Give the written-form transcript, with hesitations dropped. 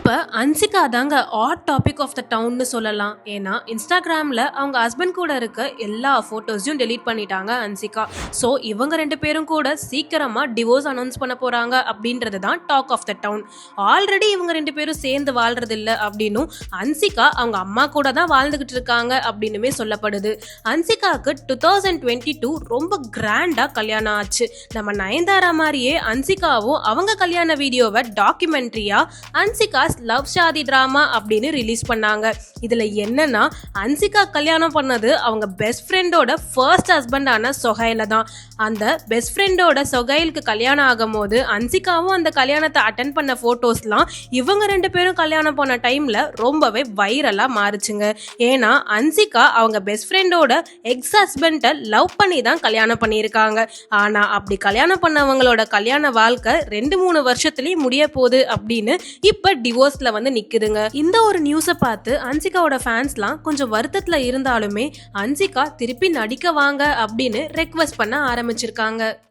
இப்ப அன்சிகா தாங்க add topic of the டவுன்னு சொல்லலாம். ஏன்னா இன்ஸ்டாகிராம்ல அவங்க ஹஸ்பண்ட் கூட இருக்க எல்லா போட்டோஸையும் டெலீட் பண்ணிட்டாங்க அன்சிகா. ஸோ இவங்க 2 பேரும் கூட சீக்கிரமா டிவோர்ஸ் அனௌன்ஸ் பண்ண போறாங்க அப்படின்றது தான் talk of the town. Already இவங்க 2 பேரும் சேர்ந்து வாழ்றது இல்லை அப்படின்னும் அன்சிகா அவங்க அம்மா கூட தான் வாழ்ந்துகிட்டு இருக்காங்க அப்படின்னுமே சொல்லப்படுது. அன்சிகாவுக்கு 2022 ரொம்ப கிராண்டா கல்யாணம் ஆச்சு. நம்ம நயன்தாரா மாதிரியே அன்சிகாவும் அவங்க கல்யாண வீடியோவை டாக்குமெண்ட்ரியா அன்சிகாஸ் லவ் ஷாதி டிராமா அப்படின்னு ரிலீஸ் பண்ணாங்க. இதுல என்னன்னா அன்சிகா கல்யாணம் பண்ணது அவங்க பெஸ்ட் ஃப்ரெண்டோட ஃபர்ஸ்ட் ஹஸ்பண்டான சொஹைல தான். அந்த பெஸ்ட் ஃப்ரெண்டோட சொஹைலுக்கு கல்யாணம் ஆகும் போது அன்சிகாவும் அந்த கல்யாணத்தை அட்டென்ட் பண்ண போட்டோஸ்லாம் இவங்க 2 பேரும் கல்யாணம் பண்ண டைம்ல ரொம்பவே வைரலா மாறுச்சுங்க. ஏன்னா அன்சிகா அவங்க பெஸ்ட் ஃப்ரெண்டோட எக்ஸ் ஹஸ்பண்ட லவ் பண்ணி தான் கல்யாணம் பண்ணியிருக்காங்க. ஆனா அப்படி கல்யாணம் பண்ணவங்களோட கல்யாண வாழ்க்கை 2-3 வருஷத்துலயே முடிய போகுது அப்படின்னு இப்ப டிவோர்ஸ்ல வந்து நிக்குதுங்க. இந்த ஒரு நியூஸை பார்த்து அன்சிகாவோட ஃபேன்ஸ்லாம் கொஞ்சம் வருத்தத்துல இருந்தாலுமே அன்சிகா திருப்பி நடிக்க வாங்க அப்படின்னு ரெக்வெஸ்ட் பண்ண ஆரம்பிச்சிருக்காங்க.